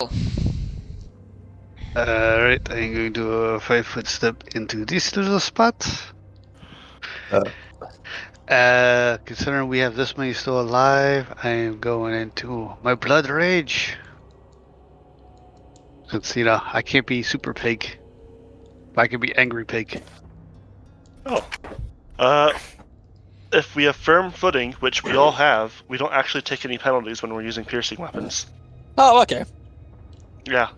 Alright, I'm going to do a 5-foot step into this little spot. Considering we have this many still alive, I am going into my blood rage. Since, I can't be super pig. But I can be angry pig. If we have firm footing, which we all have, we don't actually take any penalties when we're using piercing weapons. Oh, okay. Yeah.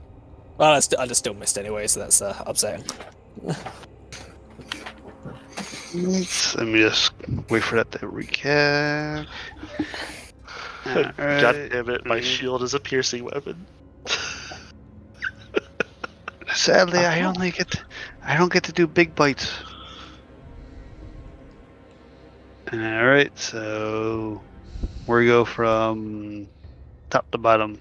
Well, I just still missed anyway, so that's upsetting. Let me just wait for that to recap. God damn it, my shield is a piercing weapon. Sadly, I don't get to do big bites. Alright, so we go from top to bottom.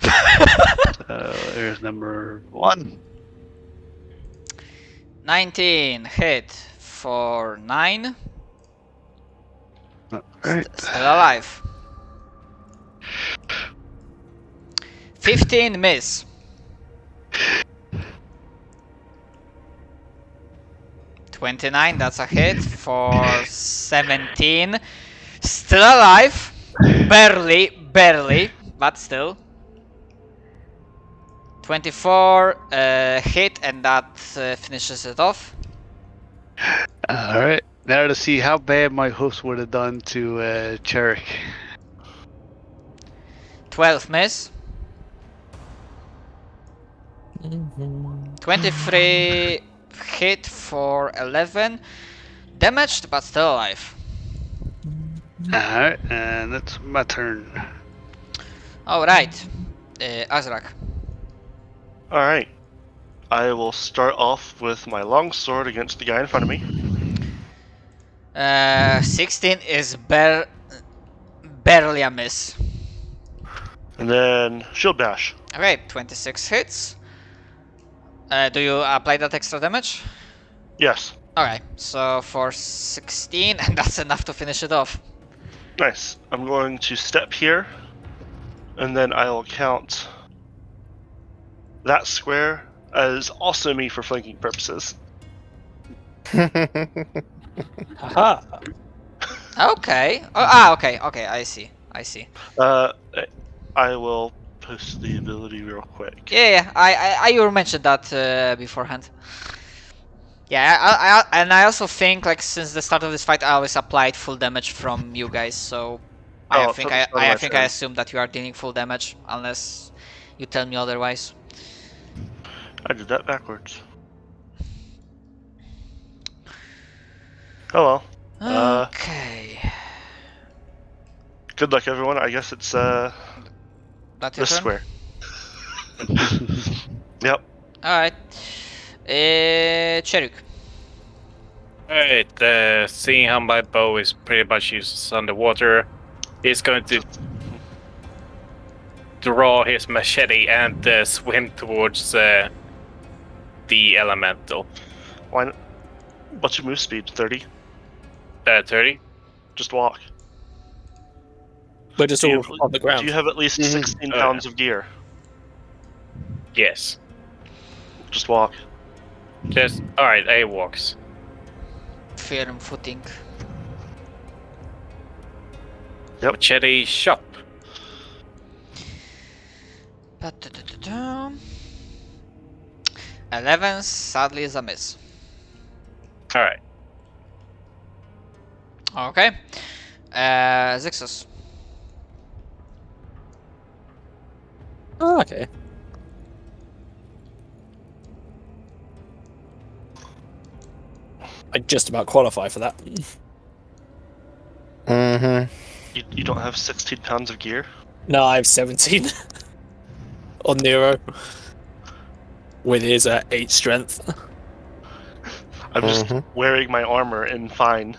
So there's number 1. 19 hit for 9. Alright. Still alive. 15 miss. 29, that's a hit for 17. Still alive. Barely, but still. 24 hit, and that finishes it off. Alright. Now to see how bad my host would have done to Cherrick. 12 miss. 23 hit for 11. Damaged, but still alive. Alright, and that's my turn. Alright. Azrak. Alright. I will start off with my longsword against the guy in front of me. 16 is barely a miss. And then shield bash. Okay, 26 hits. Do you apply that extra damage? Yes. Okay, so for 16, and that's enough to finish it off. Nice. I'm going to step here, and then I will count that square as also me for flanking purposes. Haha. Okay. Okay, I see. I will post the ability real quick. Yeah, you mentioned that beforehand. Yeah, I also think, like, since the start of this fight, I always applied full damage from you guys, so I assume that you are dealing full damage, unless you tell me otherwise. I did that backwards. Oh well. Okay. Good luck, everyone. I guess it's That's your this turn? square. Yep. Alright. Cheruk. Alright, seeing how my bow is pretty much useless underwater, he's going to draw his machete and swim towards the elemental. Why not? What's your move speed? 30? 30? Just walk. We're just all on the ground. Do you have at least 16 pounds of gear? Yes. Just walk. Alright, A walks. Firm footing. Yep. Machete shop. 11 sadly is a miss. Alright. Okay. Zixus. Oh, okay. I just about qualify for that. You don't have 16 pounds of gear? No, I have 17 on Nero with his 8 strength. I'm just wearing my armor and fine.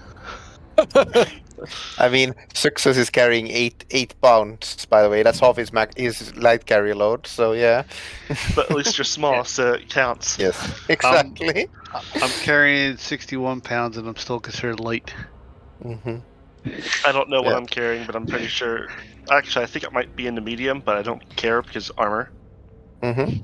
I mean, Success is carrying 8 pounds, by the way. That's half his light carry load, so yeah. But at least you're small, so it counts. Yes, exactly. I'm carrying 61 pounds and I'm still considered light. I don't know what I'm carrying, but I'm pretty sure. Actually, I think it might be in the medium, but I don't care because armor. Mm-hmm.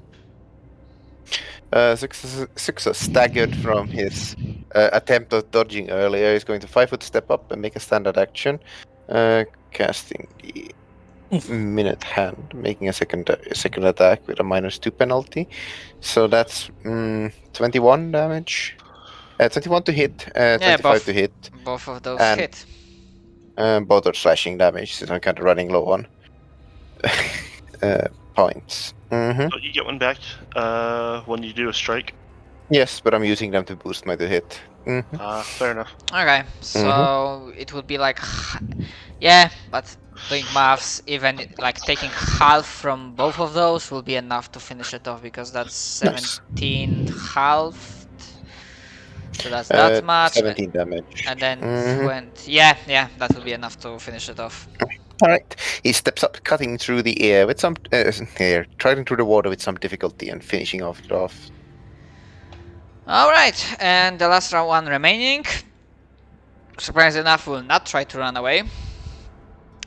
Success staggered from his attempt of dodging earlier. He's going to 5-foot step up and make a standard action, casting the minute hand, making a second attack with a -2 penalty. So that's 21 damage. 21 to hit, 25 to hit, both of those and hit. both are slashing damage. Since I'm kind of running low on points. Mm-hmm. Oh, you get one back when you do a strike. Yes, but I'm using them to boost my to hit. Mm-hmm. Fair enough. Okay, so it would be like, yeah, but doing maths, even like taking half from both of those will be enough to finish it off because that's 17 halved. So that's that much. 17 damage. And then Mhm. 20. Yeah, that will be enough to finish it off. All right. He steps up, cutting through the air with some trotting through the water with some difficulty and finishing off it off. All right, and the last one remaining. Surprisingly enough, will not try to run away.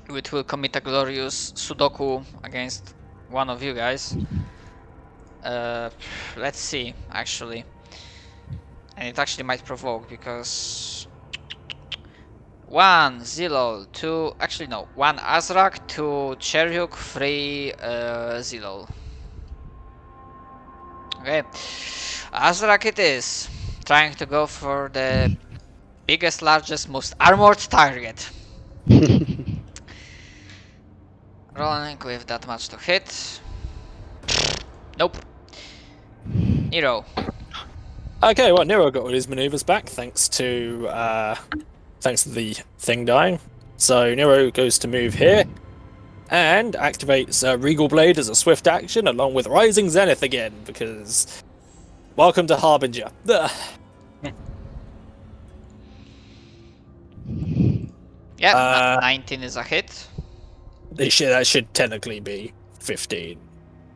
It will commit a glorious Sudoku against one of you guys. Let's see, actually. And it actually might provoke because 1 Zilol, 2, actually no, 1 Azrak, 2 Cheryuk, 3 Zilol. Okay, Azrak it is, trying to go for the biggest, largest, most armored target. Rolling with that much to hit. Nope. Nero. Okay, well, Nero got all his maneuvers back thanks to the thing dying. So Nero goes to move here and activates Regal Blade as a swift action along with Rising Zenith again because welcome to Harbinger. Yeah, 19 is a hit. That should technically be 15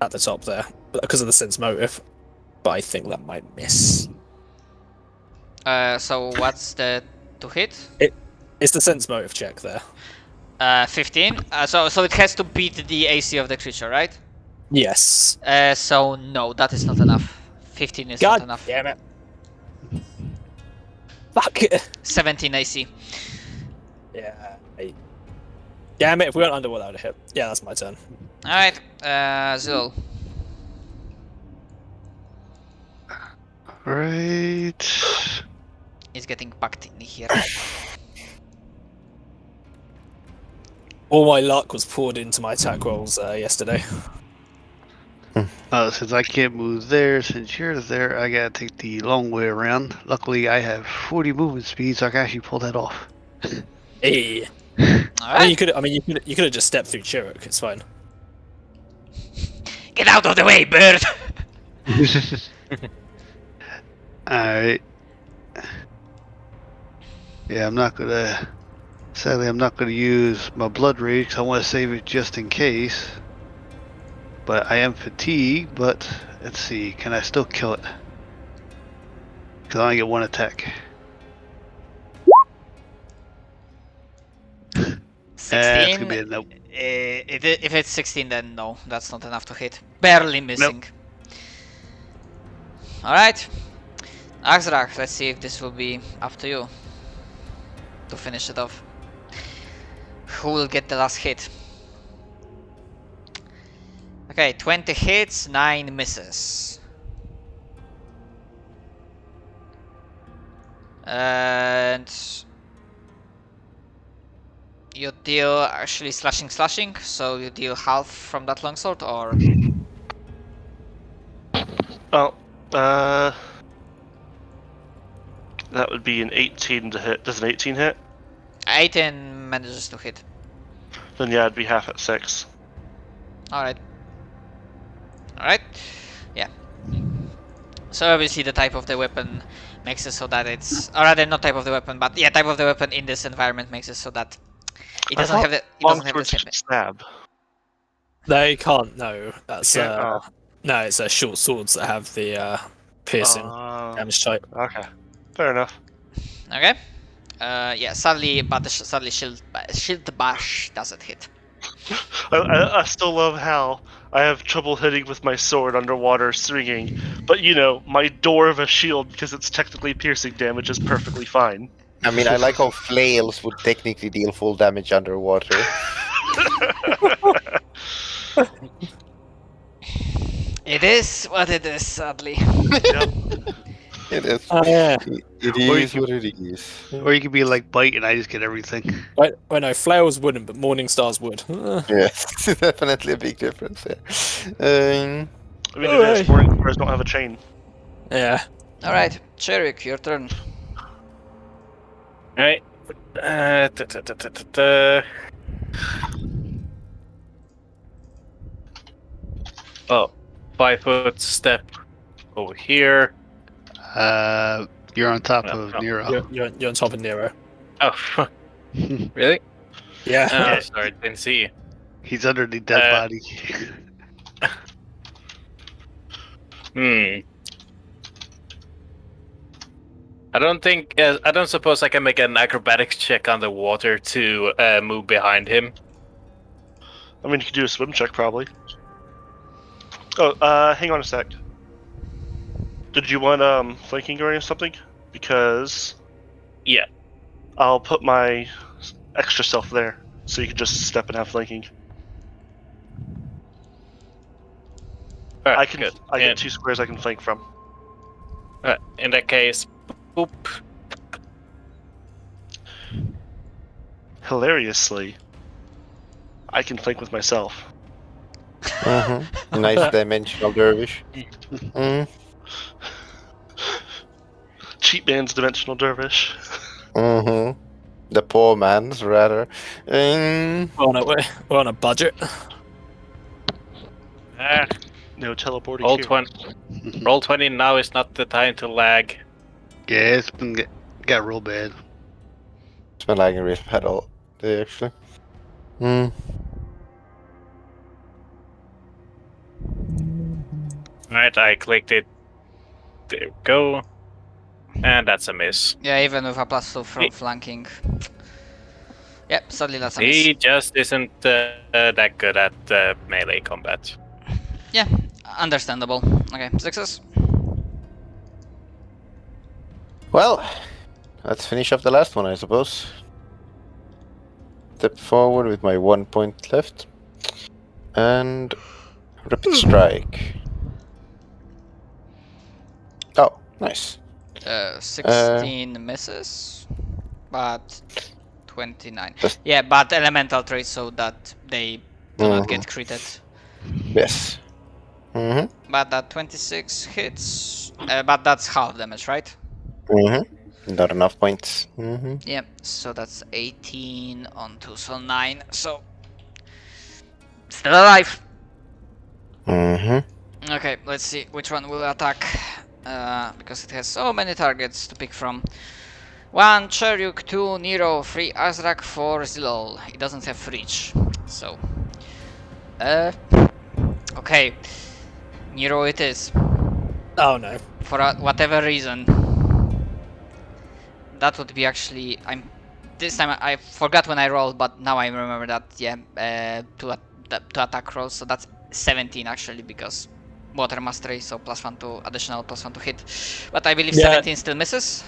at the top there because of the sense motive, but I think that might miss. So what's the to hit? It's the sense motive check there. 15. So it has to beat the AC of the creature, right? Yes. So no, that is not enough. 15 is not enough. Damn it. Fuck it. 17 AC. Yeah. Damn it, if we went under without a hit. Yeah, that's my turn. Alright, Zul. Right. He's getting packed in here. All my luck was poured into my attack rolls yesterday. Since I can't move there, since you're there, I gotta take the long way around. Luckily, I have 40 movement speed, so I can actually pull that off. Hey. Alright. You could have just stepped through Chirrut. It's fine. Get out of the way, bird! Alright. Yeah, sadly, I'm not gonna use my blood rage because I want to save it just in case. But I am fatigued, but let's see, can I still kill it? Because I only get one attack. 16. It's gonna be a nope. If it's 16, then no, that's not enough to hit. Barely missing. Alright. Axrak, let's see if this will be up to you to finish it off. Who will get the last hit? Okay, 20 hits, 9 misses. And you deal actually slashing, so you deal half from that longsword, or? Oh, that would be an 18 to hit. Does an 18 hit? 18 manages to hit. Then yeah, it'd be half at 6. Alright. Alright. Yeah. So obviously the type of the weapon makes it so that it's, or rather not type of the weapon, but yeah, type of the weapon in this environment makes it so that it doesn't have the, same. Stab. They can't. No, that's no. It's short swords that have the piercing damage type. Okay, fair enough. Okay. Yeah. Sadly, shield bash doesn't hit. I still love how I have trouble hitting with my sword underwater swinging, but you know, my door of a shield, because it's technically piercing damage, is perfectly fine. I mean, I like how flails would technically deal full damage underwater. It is what it is, sadly. Yep. It is. Yeah. It Or is you what it is. Or you could be like Bite and I just get everything. Well, no, flails wouldn't, but morning stars would. Yes, definitely a big difference there. I mean, advanced morning stars don't have a chain. Yeah. Alright, Cherik, your turn. Alright. Oh, 5 foot step over here. You're on top No, of no. Nero. You're on top of Nero. Oh, really? Yeah. Oh, sorry, didn't see you. He's under the dead body. I don't suppose I can make an acrobatics check on the water to move behind him. I mean, you could do a swim check, probably. Oh, hang on a sec. Did you want, flanking or something? Because... Yeah. I'll put my extra self there, so you can just step and have flanking. Alright, I can. good. I get 2 squares I can flank from. Alright, in that case, boop. Hilariously, I can flank with myself. Nice dimensional dervish. Cheap man's dimensional dervish. The poor man's, rather. We're on a budget. Ah, No teleporting roll here. 20. Roll 20 now is not the time to lag. Yeah, it's been got real bad. It's been lagging really bad all day, actually. Alright, I clicked it. There we go. And that's a miss. Yeah, even with a +2 from flanking. Yep, sadly that's a miss. He just isn't that good at melee combat. Yeah, understandable. Okay, success. Well, let's finish up the last one, I suppose. Step forward with my 1 point left. And rapid strike. Oh, nice. 16 misses, but 29. Just- Yeah, but elemental traits so that they do not get critted. Yes. But that 26 hits, but that's half damage, right? Not enough points. Yep, so that's 18 on 2, so 9. So, still alive. Okay, let's see which one will attack. Because it has so many targets to pick from. 1 Cheryuk, 2 Nero, 3 Azrak, 4 Zilol. He doesn't have reach, so. Okay. Nero it is. Oh no. For whatever reason. That would be actually. This time I forgot when I rolled, but now I remember that. Yeah, to attack rolls. So that's 17 actually because water mastery. So +1 to additional +1 to hit. But I believe 17 still misses.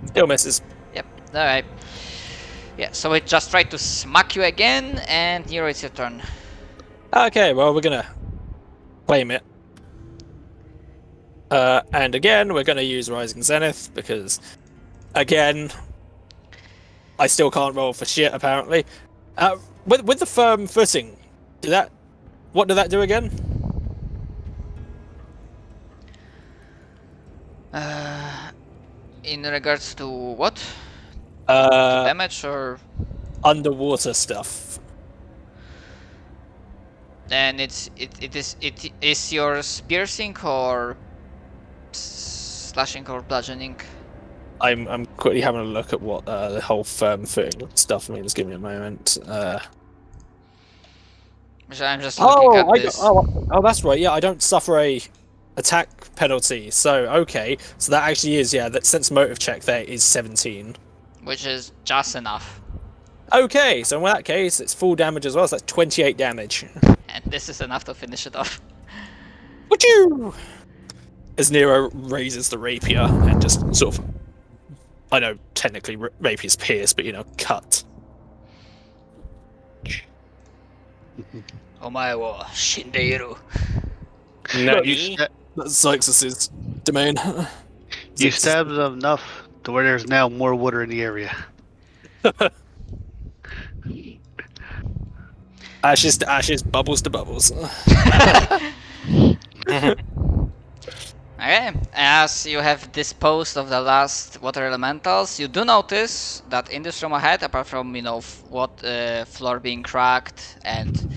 Still misses. Yep. All right. Yeah. So it just tried to smack you again, and Nero, it's your turn. Okay, well we're gonna claim it. And again, we're gonna use Rising Zenith because, again, I still can't roll for shit apparently. With the firm footing, what did that do again? In regards to what? Uh, Damage or? Underwater stuff. And it is yours piercing or slashing or bludgeoning? I'm quickly having a look at what the whole firm footing stuff means. Give me a moment. I'm just looking at this. Oh, that's right. Yeah, I don't suffer a attack penalty. So okay, so that actually is that sense motive check there is 17, which is just enough. Okay, so in that case, it's full damage as well. So that's 28 damage. And this is enough to finish it off. Would you? As Nero raises the rapier and just sort of, I know technically rapier's pierce, but cut. Omae wo shindeiru. Nani? That's Zyxus's domain. You stabbed them enough to where there's now more water in the area. Ashes to ashes, bubbles to bubbles. Okay, as you have disposed of the last water elementals, you do notice that in this room ahead, apart from floor being cracked and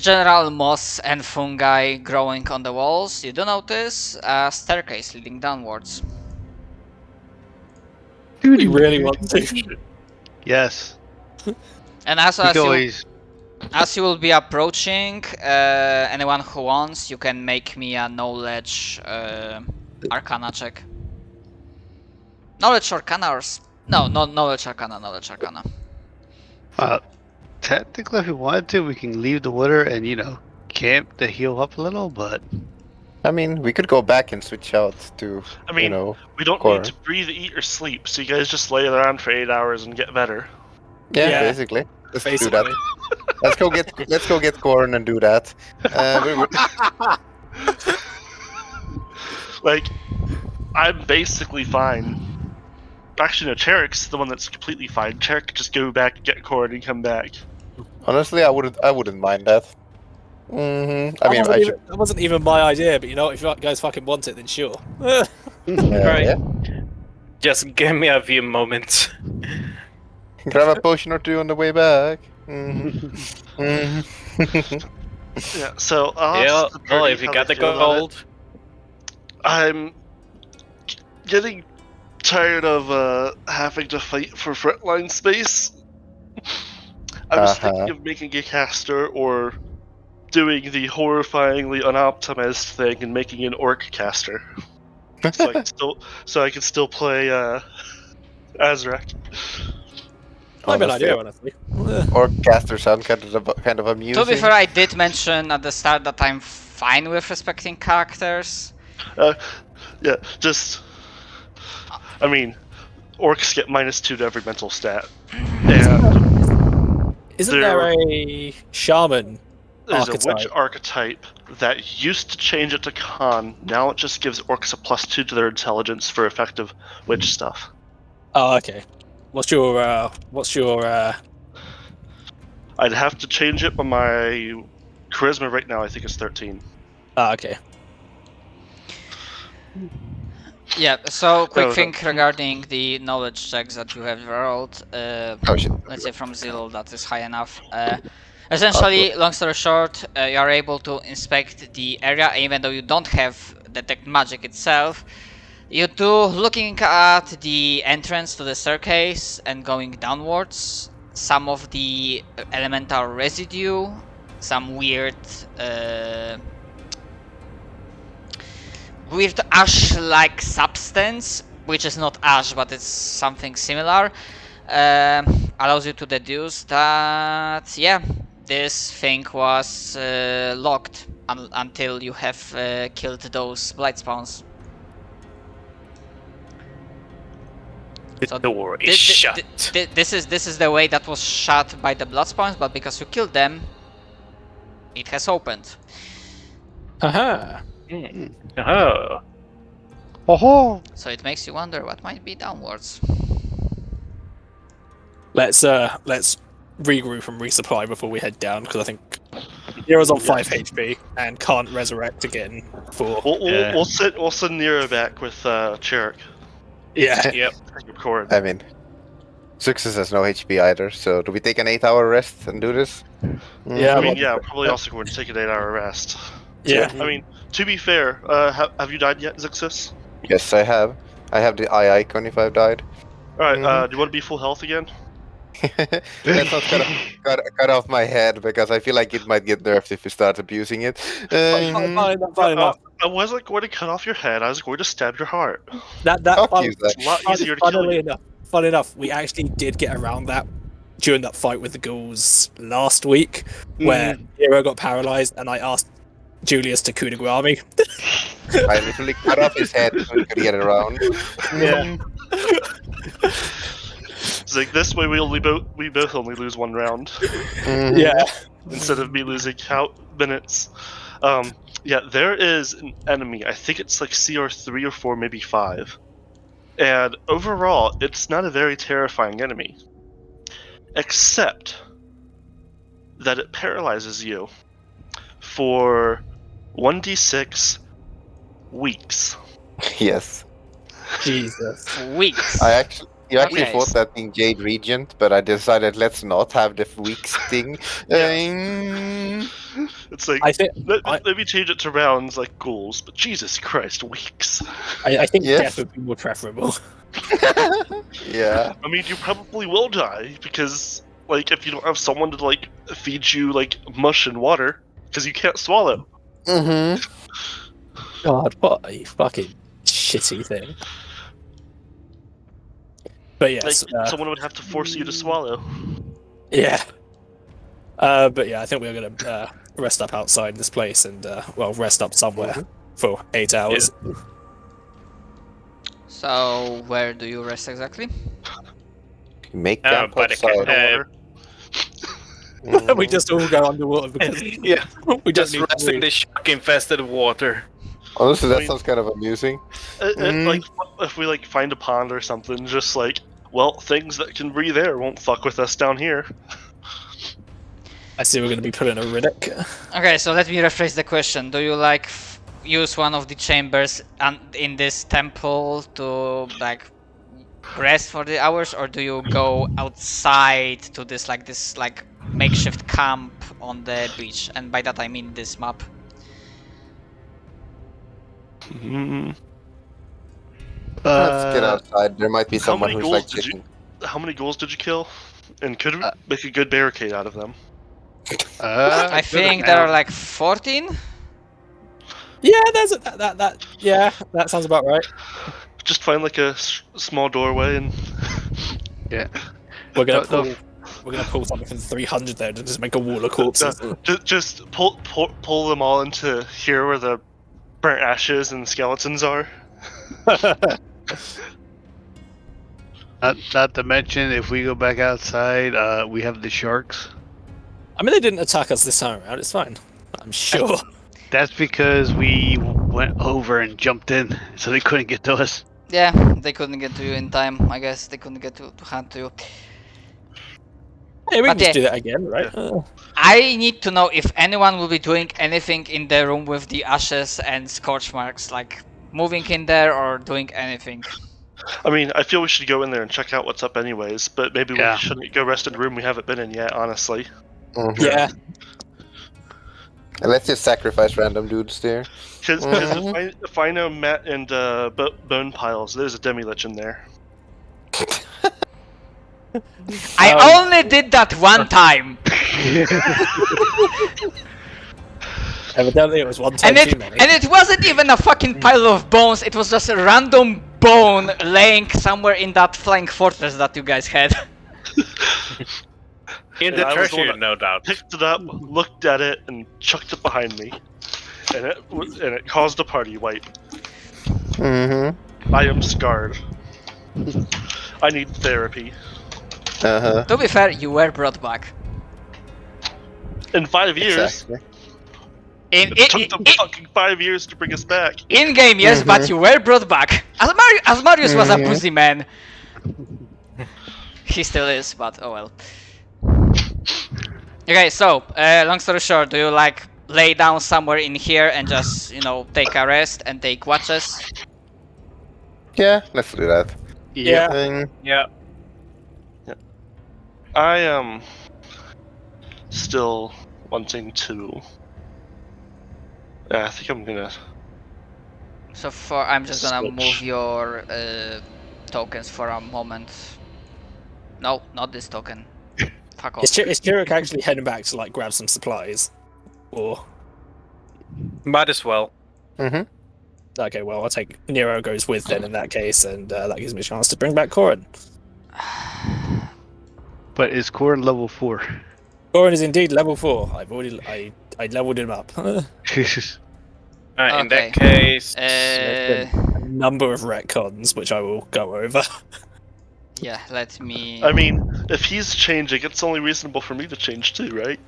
general moss and fungi growing on the walls, you do notice a staircase leading downwards. We really want to. Yes. And as We can always. as you will be approaching, anyone who wants, you can make me a knowledge arcana check. Knowledge arcana or no, not knowledge arcana, knowledge arcana. Technically, if we wanted to, we can leave the water and camp to heal up a little. But I mean, we could go back and switch out to. I mean, we don't Corin. need to breathe, eat, or sleep, so you guys just lay around for 8 hours and get better. Yeah, basically. Let's do that. Let's go get Corin and do that. Like, I'm basically fine. Actually, no, Cherek's the one that's completely fine. Cherek could just go back, get Corin, and come back. Honestly, I wouldn't mind that. I mean, that wasn't even my idea, but if you guys fucking want it, then sure. Right. Yeah. Just give me a few moments. Grab a potion or two on the way back. Yeah, so Yeah, well, if you got the gold. I'm getting tired of having to fight for frontline space. I was thinking of making a caster or doing the horrifyingly unoptimized thing and making an orc caster. So I can still play Azrak. Not a bad idea, honestly. Orc caster sound kind of amusing. To be fair, I did mention at the start that I'm fine with respecting characters. Yeah, just... I mean, orcs get -2 to every mental stat. And Isn't there a shaman there's archetype? a witch archetype that used to change it to con. Now it just gives orcs a +2 to their intelligence for effective witch stuff. Oh, okay. What's your I'd have to change it, but my charisma right now I think is 13. okay. Yeah, so quick thing regarding the knowledge checks that you have rolled. Let's say from Zil, that is high enough. Essentially, long story short, you are able to inspect the area even though you don't have detect magic itself. You do, looking at the entrance to the staircase and going downwards, some of the elemental residue, some weird ash-like substance, which is not ash but it's something similar, allows you to deduce that, yeah, this thing was locked until you have killed those blight spawns. The door is shut. This is the way that was shut by the blood spawns, but because you killed them, it has opened. Aha. Oh. So it makes you wonder what might be downwards. Let's regroup and resupply before we head down, because I think Nero's on 5 HP and can't resurrect again for. We'll send Nero back with Cherek. Yeah. Yep. I mean, Success has no HP either, so do we take an 8-hour rest and do this? Yeah, I mean, yeah, probably also going to take an 8-hour rest. Yeah. I mean, to be fair, have you died yet, Zixus? Yes, I have. I have the eye icon if I've died. Alright, do you want to be full health again? Let's not cut off my head, because I feel like it might get nerfed if you start abusing it. Fine enough. I wasn't going to cut off your head, I was going to stab your heart. That Fuck you, Zach. It's a lot easier to kill you. Fun enough, we actually did get around that during that fight with the ghouls last week, where Nero got paralyzed, and I asked Julius to coup de grace me. I literally cut off his head so he could get around. Yeah. It's like this way we both only lose one round Mhm. Yeah. instead of me losing minutes. Yeah, there is an enemy. I think it's like CR3 or 4, maybe 5. And overall, it's not a very terrifying enemy. Except that it paralyzes you for 1d6 weeks. Yes. Jesus. Weeks. You actually Okay. thought that being Jade Regent, but I decided let's not have the weeks thing. It's like, I think let me change it to rounds like ghouls, but Jesus Christ, weeks. I think Yes. death would be more preferable. Yeah. I mean, you probably will die because, like, if you don't have someone to like feed you like mush and water, because you can't swallow. Mm-hmm. God, what a fucking shitty thing. But yes, Like, someone would have to force you to swallow. yeah. But yeah, I think we're gonna rest up outside this place and rest up somewhere for 8 hours. So where do you rest exactly? Make camp by the outside. Water. We just all go underwater because Yeah, we don't just need to rest in breathe. the shark-infested water. Honestly, that I mean- sounds kind of amusing. Like, if we like find a pond or something, just like, well, things that can breathe air won't fuck with us down here. I see we're gonna be put in a Riddick. Okay, so let me rephrase the question. Do you like use one of the chambers in this temple to like rest for the hours, or do you go outside to this makeshift camp on the beach? And by that I mean this map. Let's get outside. There might be How someone many who's ghouls like did you- sitting. How many ghouls did you kill? And could we make a good barricade out of them? I think there are like 14. Yeah, there's that sounds about right. Just find like a small doorway and We're gonna Don't- pull something from 300 there to just make a wall of corpses. just pull them all into here where the burnt ashes and skeletons are. Not to mention, if we go back outside, we have the sharks. I mean, they didn't attack us this time around. It's fine. I'm sure. That's because we went over and jumped in, so they couldn't get to us. Yeah, they couldn't get to you in time. I guess they couldn't get to hand to you. Hey, we can But just yeah. do that again, right? I need to know if anyone will be doing anything in the room with the ashes and scorch marks, like moving in there or doing anything. I mean, I feel we should go in there and check out what's up anyways, but maybe Yeah. we shouldn't go rest in a room we haven't been in yet, honestly. Mhm. Yeah. And let's just sacrifice random dudes there. Because if I know Matt and Bone Piles, there's a demi-lich in there. I only did that one time, Evidently, it was one time and too many. it wasn't even a fucking pile of bones. It was just a random bone laying somewhere in that flying fortress that you guys had. In Yeah, the I was the one treasure, that no doubt. Picked it up, looked at it, and chucked it behind me. And it caused a party wipe. Mm-hmm. I am scarred. I need therapy. Uh-huh. To be fair, you were brought back. In 5 years. Exactly. In It took them fucking 5 years to bring us back. in game, yes, but you were brought back. As Marius was a pussy man. He still is, but oh well. Okay, so long story short, do you like lay down somewhere in here and just take a rest and take watches? Yeah, let's do that. Yeah. Yeah. I am still wanting to. Yeah, I think I'm gonna. So I'm just gonna Switch. move your tokens for a moment. No, not this token. Fuck off. Is Chirrut actually heading back to like grab some supplies? Or Might as well. Mm-hmm. okay, well I'll take Nero goes with then in that case, and that gives me a chance to bring back Corin. But is Corn level 4? Goran is indeed level 4. I leveled him up. In that Okay. case, A number of retcons, which I will go over. Yeah, let me. I mean, if he's changing, it's only reasonable for me to change too, right?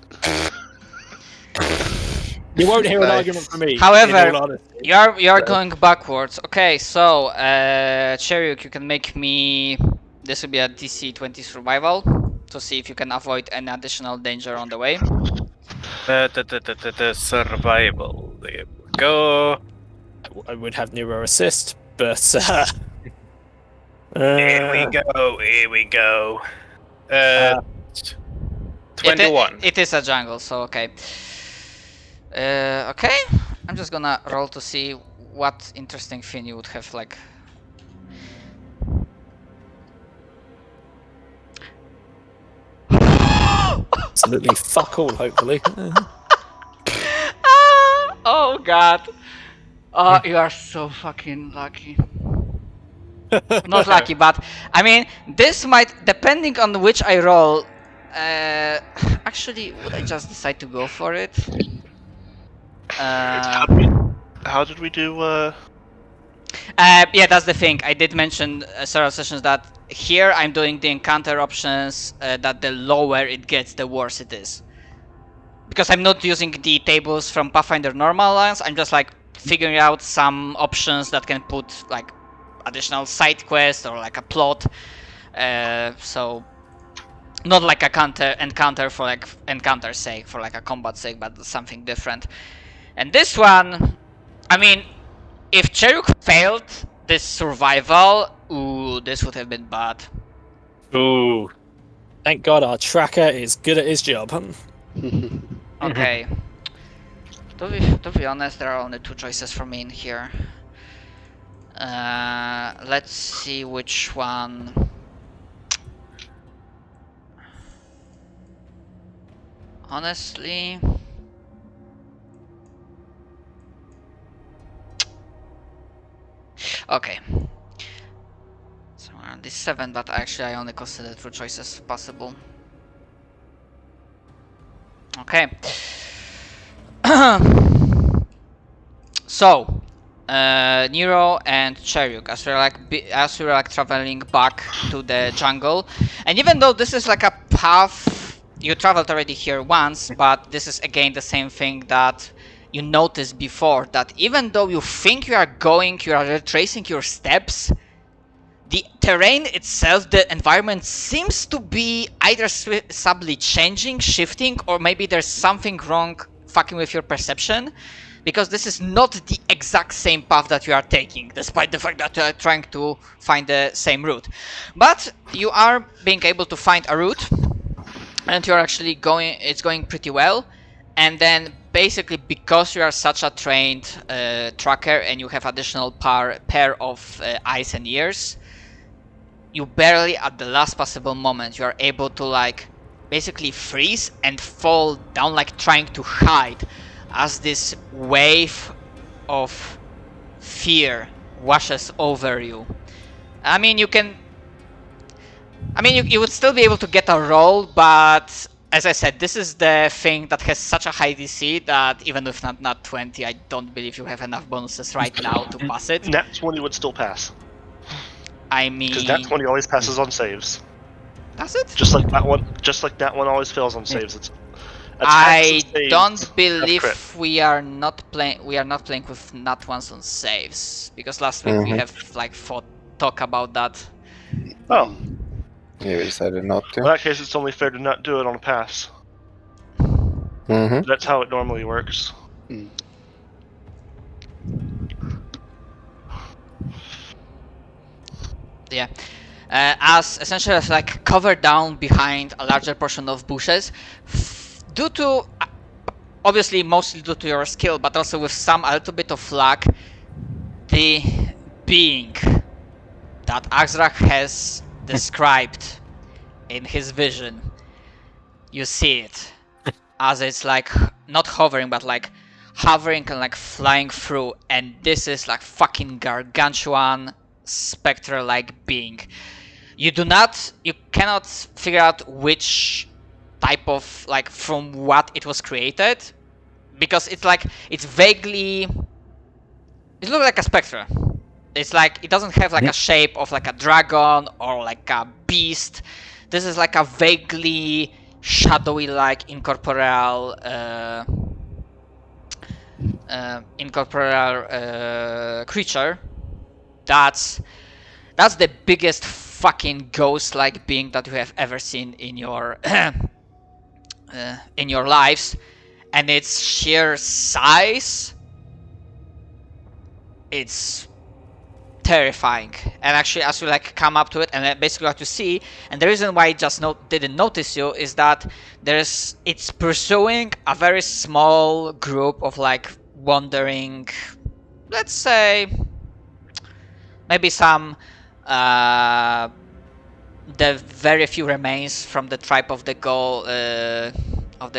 You won't hear an Nice. argument from me. However, in all honesty. you're going backwards. Okay, so Cheryuk, you can make me. This will be a DC 20 survival to see if you can avoid any additional danger on the way. the survival. There we go. I would have Nero assist, but Here we go. Here we go. 21. It is a jungle, so okay. Okay, I'm just gonna roll to see what interesting thing you would have like. Absolutely fuck all, hopefully. Oh god. Oh, you are so fucking lucky. Not lucky, but I mean, this might, depending on which I roll. Actually, would I just decide to go for it? How did we do? Yeah, that's the thing. I did mention several sessions that here I'm doing the encounter options. That the lower it gets, the worse it is. Because I'm not using the tables from Pathfinder Normal Alliance. I'm just like figuring out some options that can put like additional side quest or like a plot. So not like a encounter for like encounter's sake, for like a combat sake, but something different. And this one, I mean, if Cheruk failed this survival, ooh, this would have been bad. Ooh. Thank God our tracker is good at his job. Okay. To be honest, there are only two choices for me in here. Let's see which one. Honestly, okay. So around this 7, but actually I only consider 2 choices possible. Okay. So, Nero and Cheruk, as we're like traveling back to the jungle, and even though this is like a path you traveled already here once, but this is again the same thing that you noticed before, that even though you think you are retracing your steps, the terrain itself, the environment seems to be either subtly changing, shifting, or maybe there's something wrong fucking with your perception, because this is not the exact same path that you are taking, despite the fact that you are trying to find the same route. But you are being able to find a route, and you're actually it's going pretty well. And then basically, because you are such a trained tracker and you have additional pair of eyes and ears, you barely at the last possible moment you are able to like basically freeze and fall down, like trying to hide, as this wave of fear washes over you. I mean, you would still be able to get a roll, but as I said, this is the thing that has such a high DC that even if not 20, I don't believe you have enough bonuses right now to pass it. Nat 20 would still pass. I mean, Because Nat 20 always passes on saves. Does it? Just like that one always fails on saves. It's I saves don't have crit. believe we are not playing with nat ones on saves, because last week we have like talk about that. Oh. Yeah, we decided not to. In that case, it's only fair to not do it on a pass. That's how it normally works. Yeah. As essentially as like covered down behind a larger portion of bushes, due to obviously mostly due to your skill, but also with a little bit of luck, the being that Axrak has described in his vision, you see it as it's like not hovering but like hovering and like flying through, and this is like fucking gargantuan spectral like being. You cannot figure out which type of, like, from what it was created, because it's vaguely, it looks like a spectre. It's like, it doesn't have like a shape of like a dragon or like a beast. This is like a vaguely shadowy, like incorporeal creature. That's the biggest fucking ghost-like being that you have ever seen in your lives, and its sheer size, it's terrifying. And actually, as you like come up to it, and basically what you see, and the reason why it just didn't notice you is that it's pursuing a very small group of like wandering, let's say, maybe some the very few remains from the tribe of the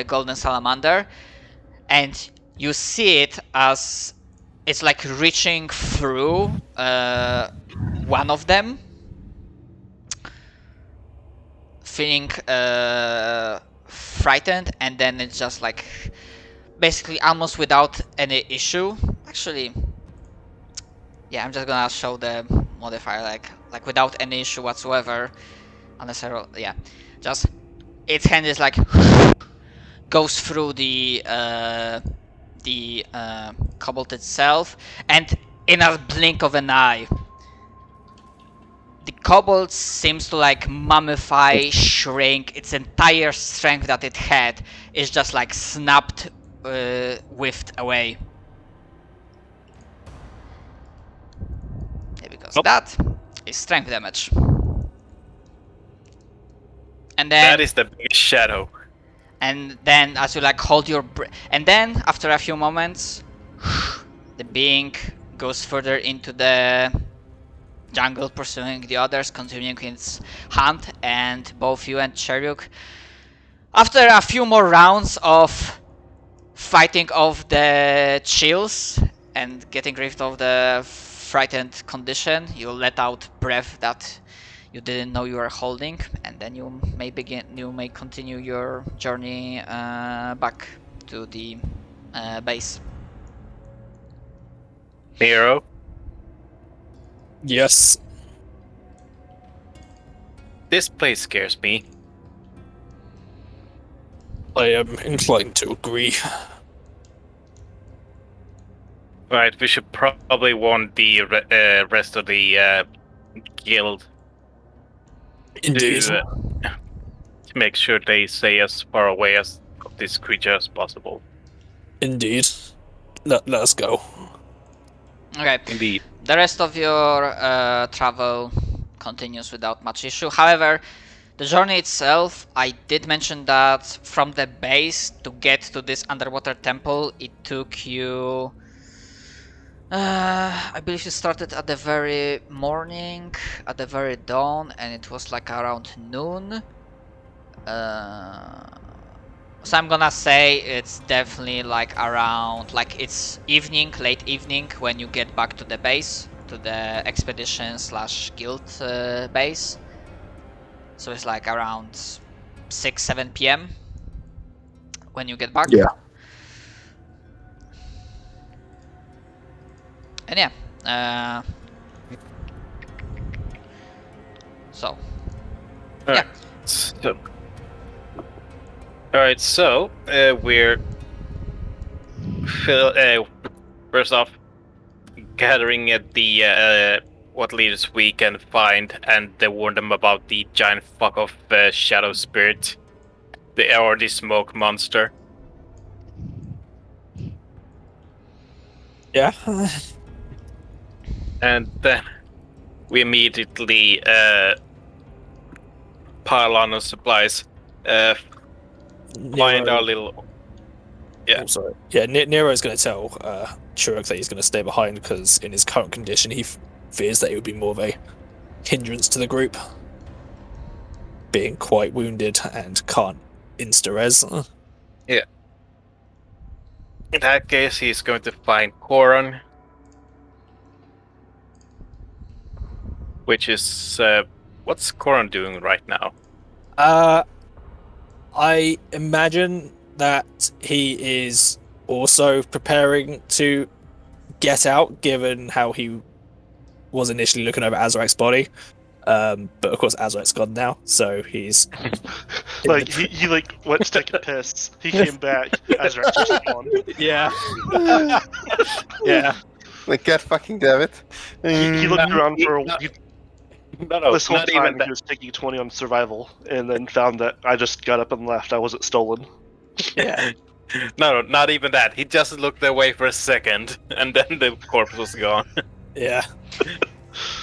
golden salamander, and you see it as it's like reaching through one of them, feeling frightened, and then it's just like basically almost without any issue. Actually, yeah, I'm just gonna show the modifier like without any issue whatsoever, unless I roll. Yeah, just its hand is like goes through the cobalt itself, and in a blink of an eye, the cobalt seems to like mummify, shrink. Its entire strength that it had is just like snapped, whiffed away. Yeah, because that is strength damage. And then That is the biggest shadow. And then as you like hold your breath, and then after a few moments, the being goes further into the jungle, pursuing the others, continuing its hunt, and both you and Cheryuk, after a few more rounds of fighting off the chills and getting rid of the frightened condition, you let out breath that you didn't know you were holding, and then you may continue your journey back to the base. Nero, Yes. this place scares me. I am inclined to agree. Right, we should probably warn the rest of the guild Indeed. to make sure they stay as far away as of this creature as possible. Indeed. Let us go. Okay. Indeed. The rest of your travel continues without much issue. However, the journey itself, I did mention that from the base to get to this underwater temple, it took you... I believe you started at the very morning, at the very dawn, and it was like around noon. So I'm gonna say it's definitely like around, like it's evening, late evening when you get back to the base, to the expedition / guild base. So it's like around 6-7 p.m. when you get back. Yeah. And yeah, so yeah. Alright, so we're first off gathering at the what leaders we can find and warn them about the giant fuck off shadow spirit, the smoke monster. Yeah. And then we immediately pile on the supplies. Find our little. Yeah. Oh, sorry. Yeah, Nero's going to tell Churuk that he's going to stay behind because in his current condition he fears that he would be more of a hindrance to the group, being quite wounded and can't insta-res. Yeah. In that case, he's going to find Koron, which is What's Corin doing right now? I imagine that he is also preparing to get out, given how he was initially looking over Azarek's body. But of course, Azarek's gone now, so he's Like he like went to take a piss. He came back. Azrax just gone. yeah, yeah. Like, God fucking damn it. He looked around for No, no, this whole not even time. that. He was taking 20 on survival, and then found that I just got up and left. I wasn't stolen. Yeah. No, not even that. He just looked away for a second, and then the corpse was gone. Yeah.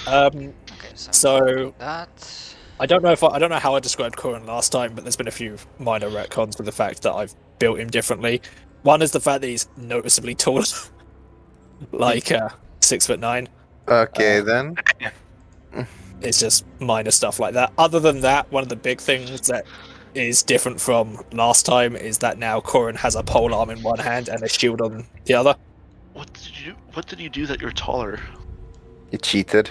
Okay, So that. I don't know how I described Corin last time, but there's been a few minor retcons with the fact that I've built him differently. One is the fact that he's noticeably taller, like 6'9". Okay, then. It's just minor stuff like that. Other than that, one of the big things that is different from last time is that now Corin has a pole arm in one hand and a shield on the other. What did you do that you're taller? You cheated.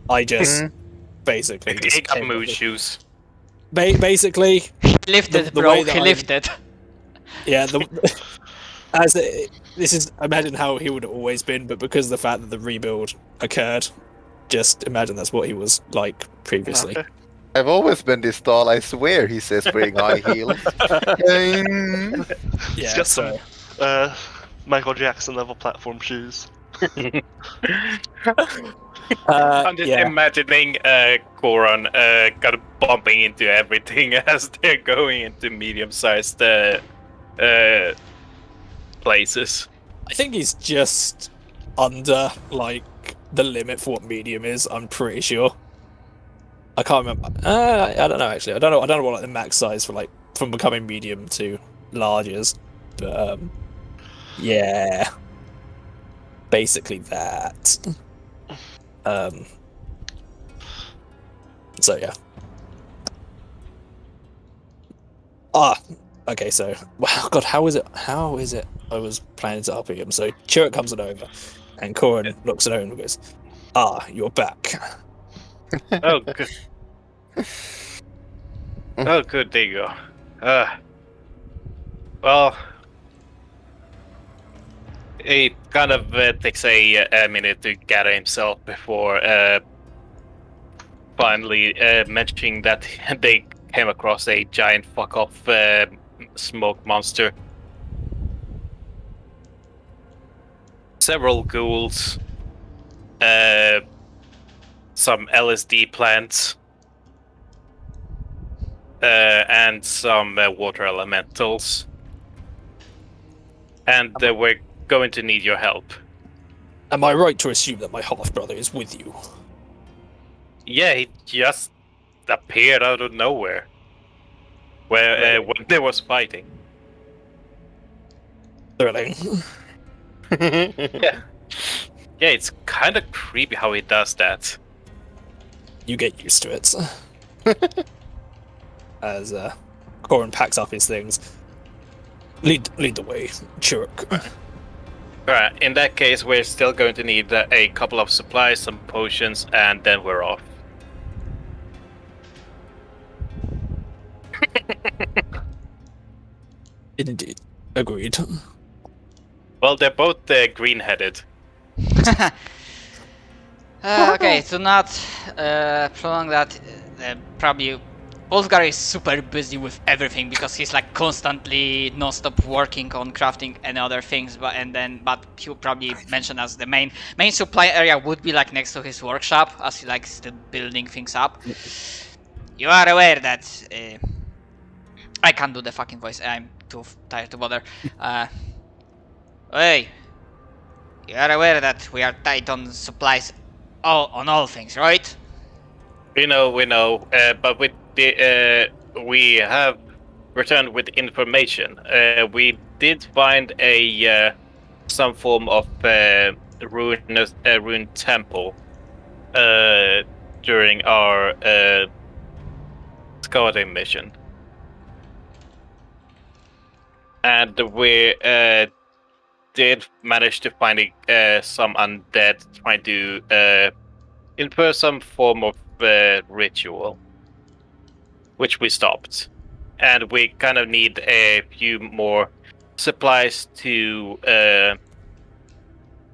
I just basically He got mood shoes. basically Lifted, the bro. way that He I'm- lifted. yeah. This is imagine how he would have always been, but because of the fact that the rebuild occurred, just imagine that's what he was like previously. Okay. I've always been this tall, I swear, he says, wearing high heels. Yeah, got so Michael Jackson level platform shoes. I'm just yeah. imagining Corin kind of bumping into everything as they're going into medium-sized places. I think he's just under like the limit for what medium is. I'm pretty sure. I can't remember. I don't know actually. I don't know what like the max size for like from becoming medium to large is. But yeah, basically that. So yeah. Okay. So wow, God, how is it? I was planning to up him. So Chirrut comes on over, and Corin looks at over and goes, you're back. Oh, good. Oh, good. There you go. Well, he kind of takes a minute to gather himself before finally mentioning that they came across a giant fuck-off smoke monster. Several ghouls, some LSD plants, and some water elementals. And we're going to need your help. Am I right to assume that my half brother is with you? Yeah, he just appeared out of nowhere. Where when there was fighting. Thrilling. Yeah, it's kind of creepy how he does that. You get used to it. As Corin packs up his things. Lead the way, Chirrut. Alright, in that case, we're still going to need a couple of supplies, some potions, and then we're off. Indeed. Agreed. Well, they're both green-headed. Okay, to not prolong that, probably Osgar is super busy with everything because he's like constantly non-stop working on crafting and other things, but he'll probably mention as the main supply area would be like next to his workshop as he likes still building things up. You are aware that I can't do the fucking voice. I'm too tired to bother. Hey, you are aware that we are tight on supplies, on all things, right? We know, but we have returned with information. We did find some form of ruined temple during our scouting mission, and we did manage to find some undead trying to infer some form of ritual, which we stopped, and we kind of need a few more supplies to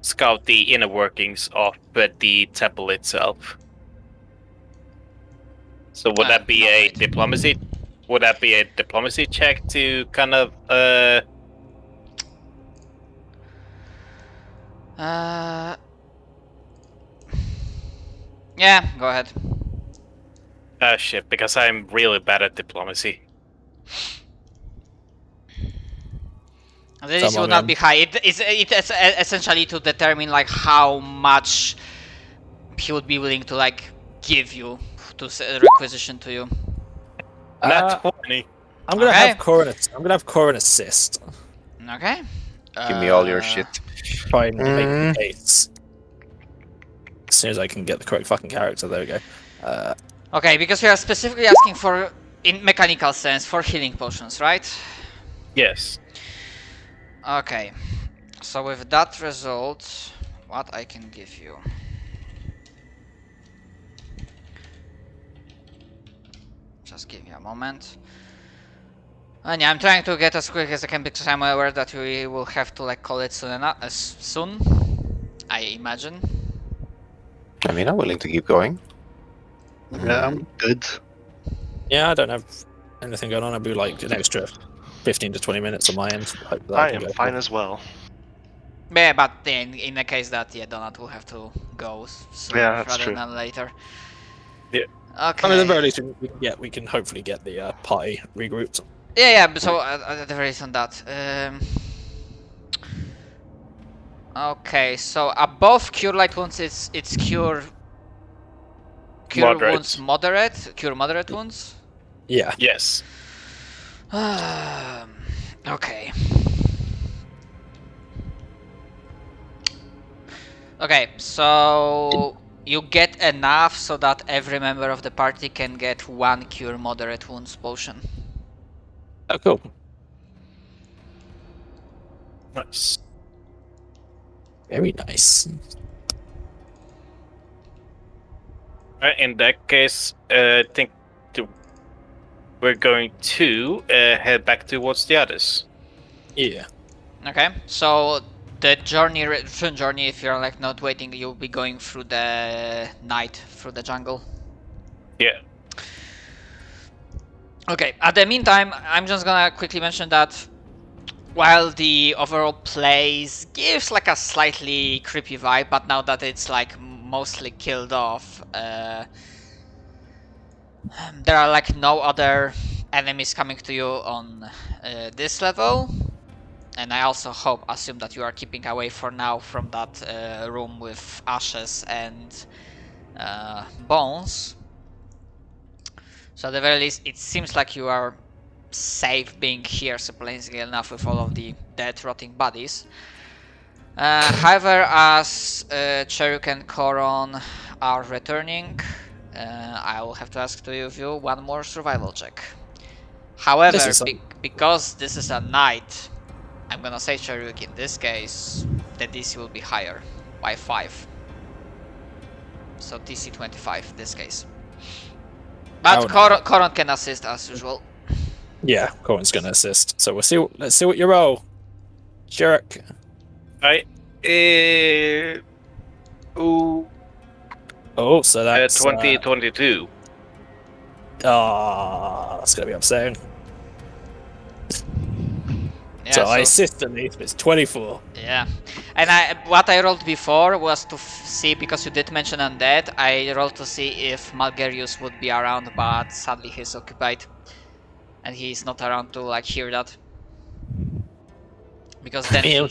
scout the inner workings of the temple itself. So would that be a diplomacy? Would that be a diplomacy check to kind of Yeah, go ahead. Shit, because I'm really bad at diplomacy. This will not be high. It's essentially to determine like how much he would be willing to like give you to requisition to you. Not 20. I'm gonna have Corin assist. Okay. Give me all your shit. Try and make the case. As soon as I can get the correct fucking character, there we go. Okay, because we are specifically asking for, in mechanical sense, for healing potions, right? Yes. Okay. So with that result, what I can give you? Just give me a moment. And yeah, I'm trying to get as quick as I can because I'm aware that we will have to like call it soon. I imagine. I mean, I'm willing to keep going. Yeah, I'm good. Yeah, I don't have anything going on. I'd be like an extra 15 to 20 minutes on my end. I am fine as well. Yeah, but in the case that Donut will have to go soon rather than later. Yeah. Okay. I mean, at the very least, we can hopefully get the party regrouped. Yeah. So at the very least on that. Okay, so above Cure Light Wounds, it's Cure Moderate. Wounds Moderate. Cure Moderate Wounds. Yeah. Yes. Okay. Okay, so you get enough so that every member of the party can get 1 Cure Moderate Wounds potion. Oh, cool. Nice. Very nice. In that case, I think we're going to head back towards the others. Yeah. Okay, so the return journey, if you're like not waiting, you'll be going through the night, through the jungle. Yeah. Okay, at the meantime, I'm just gonna quickly mention that while the overall place gives like a slightly creepy vibe, but now that it's like mostly killed off, there are like no other enemies coming to you on this level. And I also assume that you are keeping away for now from that room with ashes and bones. So at the very least, it seems like you are safe being here, surprisingly enough, with all of the dead, rotting bodies. However, as Cheruk and Koron are returning, I will have to ask to you one more survival check. However, because this is a night, I'm gonna say, Cheruk, in this case, the DC will be higher by 5. So DC 25 in this case. But Koron can assist as usual. Yeah, Corin's gonna assist. So let's see what you roll. Cheruk. So that's 2022. That's gonna be upsetting. Yeah, so I assist at least, it's 24. Yeah, and what I rolled before was to see, because you did mention undead, I rolled to see if Malgarius would be around, but sadly he's occupied. And he's not around to like hear that. Because then he'll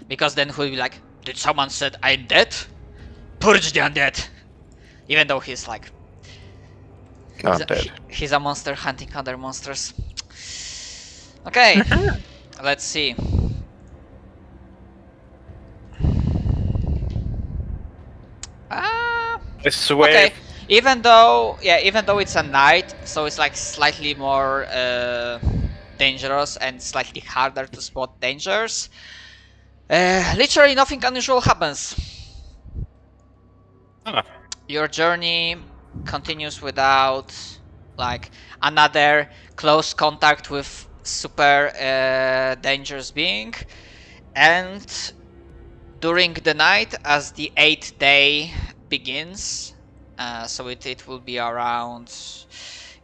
be like, did someone said I'm dead? Purge the undead! Even though he's like... He's a monster hunting other monsters. Okay, let's see. I swear. Okay. Even though it's a night, so it's like slightly more dangerous and slightly harder to spot dangers. Literally nothing unusual happens. Huh. Your journey continues without like another close contact with super dangerous being, and during the night as the 8th day begins, so it will be around,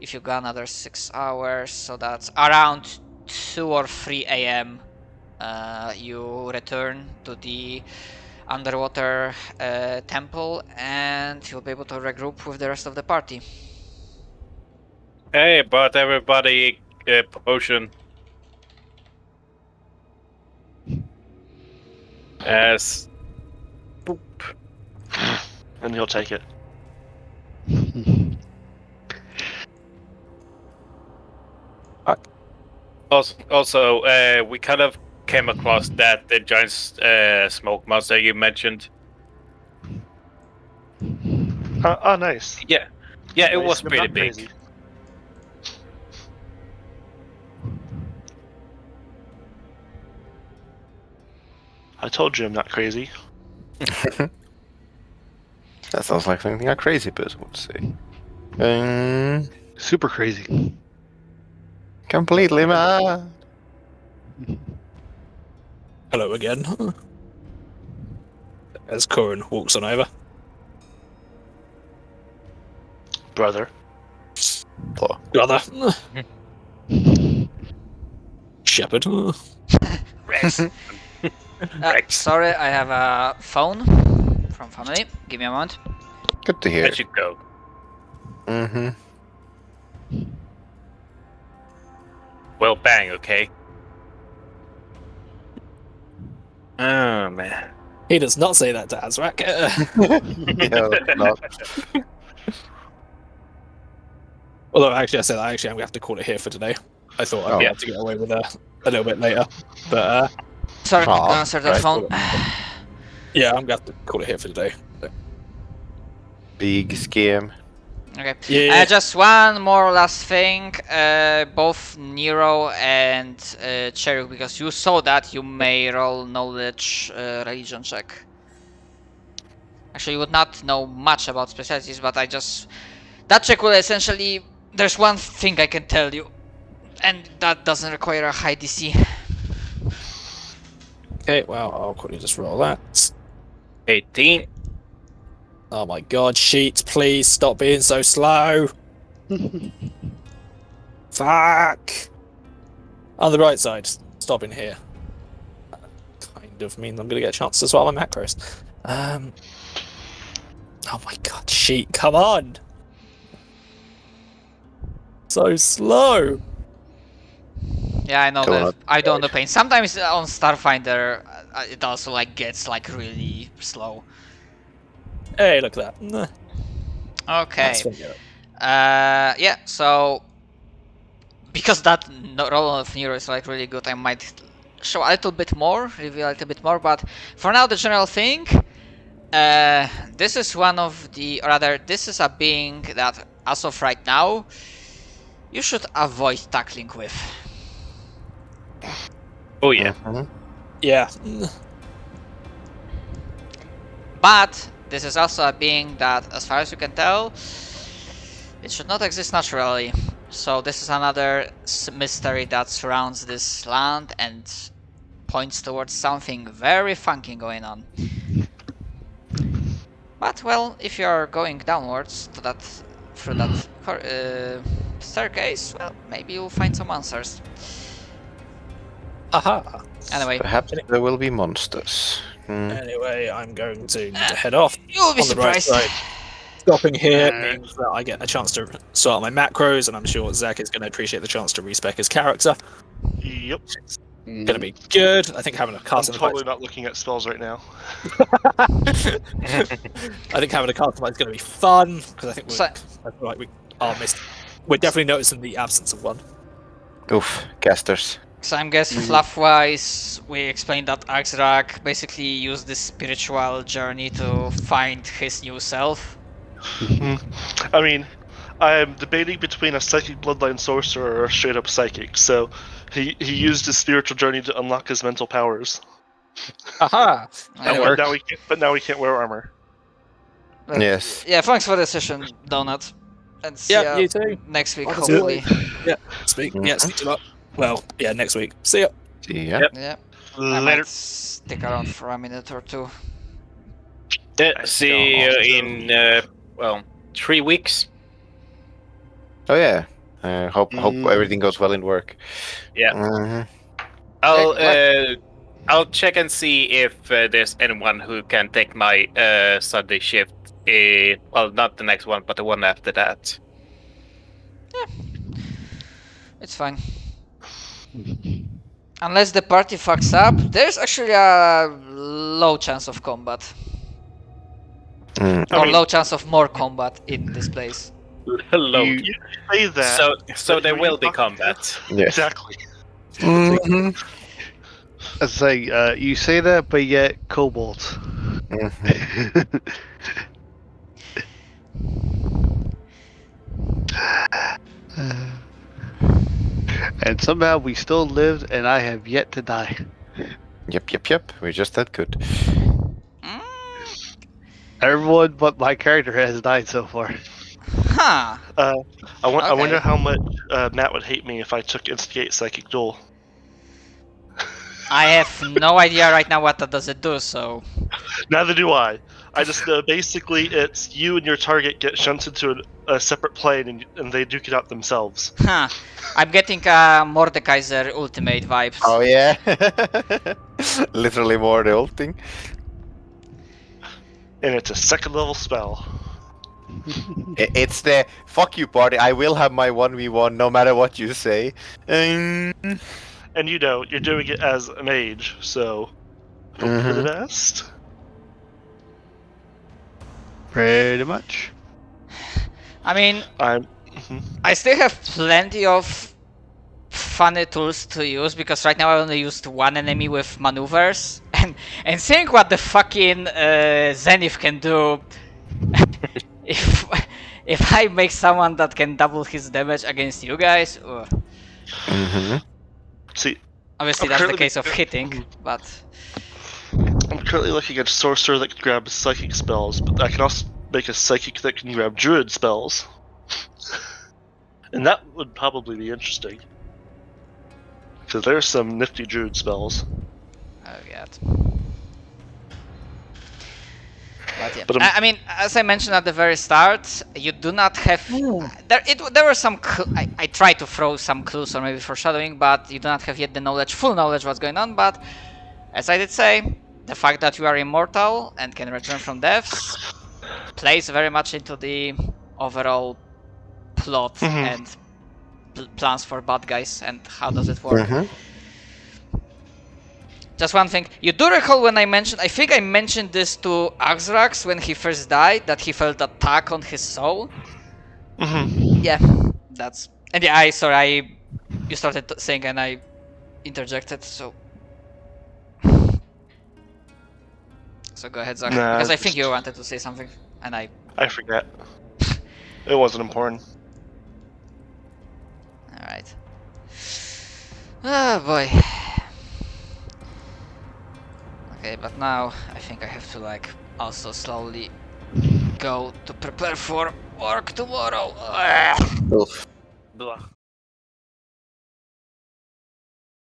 if you go another 6 hours, so that's around 2 or 3 a.m. You return to the underwater temple, and you'll be able to regroup with the rest of the party. Hey, but everybody, potion. As boop. And he'll take it. Also, we kind of came across that the giant smoke monster you mentioned. Oh, nice. Yeah, it Nice, was but pretty not big. crazy. I told you I'm not crazy. That sounds like something a crazy person would say. Super crazy. Completely mad. Hello again. As Corin walks on over. Brother. Brother. Shepherd. Rex. Rex. Sorry, I have a phone from family. Give me a moment. Good to hear. Let you go. Mm-hmm. Well, bang, okay? Oh, man. He does not say that to Azrak. Yeah, not. Although, actually, I said I'm going to have to call it here for today. I thought I'd be able to get away with a little bit later. But, Sorry, Aw, gonna answer that right. phone. yeah, I'm going to have to call it here for today. Big scam. Okay. Yeah. Just one more last thing. Both Nero and Cheruk, because you saw that, you may roll knowledge religion check. Actually, you would not know much about specialties, but that check will essentially. There's one thing I can tell you, and that doesn't require a high DC. Okay, well, I'll quickly just roll that. 18. Oh my god, sheets, please stop being so slow. Fuck! On the right side, stopping here. Kind of means I'm going to get a chance to swallow my macros. Oh my god, sheet, come on! So slow! Yeah, I know Come that. on. I don't know pain. Sometimes on Starfinder, it also gets really slow. Hey, look at that. Okay. That's familiar. Yeah. So because that roll of Nero is really good, I might show a little bit more, reveal a little bit more. But for now, the general thing. This is one of the, or rather, this is a being that, as of right now, you should avoid tackling with. Oh, yeah. Mhm. Yeah. But this is also a being that, as far as you can tell, it should not exist naturally. So this is another mystery that surrounds this land and points towards something very funky going on. But well, if you are going downwards to through that staircase, well, maybe you'll find some answers. Aha! Anyway, Perhaps there will be monsters. Anyway, I'm going to head off. you'll be On the right surprised. side. Stopping here means that I get a chance to sort out my macros, and I'm sure Zach is going to appreciate the chance to respec his character. Yep. Going to be good. I think having a I'm cast totally not looking at spells right now. I think having a cast is going to be fun because I think So- I feel like we are we're definitely noticing the absence of one. Oof, casters. So I guess fluff-wise, we explained that Axrak basically used this spiritual journey to find his new self. I mean, I'm debating between a psychic bloodline sorcerer or a straight up psychic, so he used his spiritual journey to unlock his mental powers. Aha! That works. But now he can't wear armor. Yes. Yeah, thanks for the session, Donut. And see Yeah, ya you too. next week, Honestly. hopefully. Speak Mhm. to you lot. Well, yeah, next week. See ya. See ya. Yep. Yeah. I might stick around for a minute or two. See you in 3 weeks. Oh yeah. Hope Mm. everything goes well in work. Yeah. Mhm. I'll check and see if there's anyone who can take my Sunday shift. Well, not the next one, but the one after that. It's fine. Unless the party fucks up, there's actually a low chance of combat. Mm. I Or mean- low chance of more combat in this place. Hello. You say that. So but there who will you be talking to? combat. Yes. Exactly. Mhm. It's like you say that, but yet kobolds. Mhm. And somehow we still lived, and I have yet to die. Yep. We're just that good. Mm, Everyone but my character has died so far. huh. I wonder Okay. how much Matt would hate me if I took Instigate Psychic Duel. I have no idea right now what that does it do, so... Neither do I. I just know basically it's you and your target get shunted to a separate plane and they duke it out themselves. Huh. I'm getting Mordekaiser ultimate vibes. Oh yeah. Literally more the old thing. And it's a second level spell. It's the fuck you party. I will have my 1v1 no matter what you say. And you know, you're doing it as a mage, so hope for the best. Pretty much. I mean, Mhm. I still have plenty of funny tools to use because right now I only used one enemy with maneuvers and seeing what the fucking Zenith can do if I make someone that can double his damage against you guys, See, obviously I'm that's the currently- case of hitting, but I'm currently looking at a sorcerer that can grab psychic spells, but I can also make a psychic that can grab druid spells. And that would probably be interesting. Because there's some nifty druid spells. oh god. But yeah, But I mean, as I mentioned at the very start, you do not have. There were some. I tried to throw some clues or maybe foreshadowing, but you do not have yet the knowledge, full knowledge, what's going on. But as I did say, the fact that you are immortal and can return from deaths plays very much into the overall plot and plans for bad guys and how does it work. Just one thing, you do recall when I think I mentioned this to Axrax when he first died, that he felt a tug on his soul. Yeah, that's... And yeah, you started saying and I interjected, so... So go ahead, Zach, because I think you wanted to say something, and I forget. It wasn't important. Alright. Oh boy. Okay, but now I think I have to like also slowly go to prepare for work tomorrow. Oof. Blah.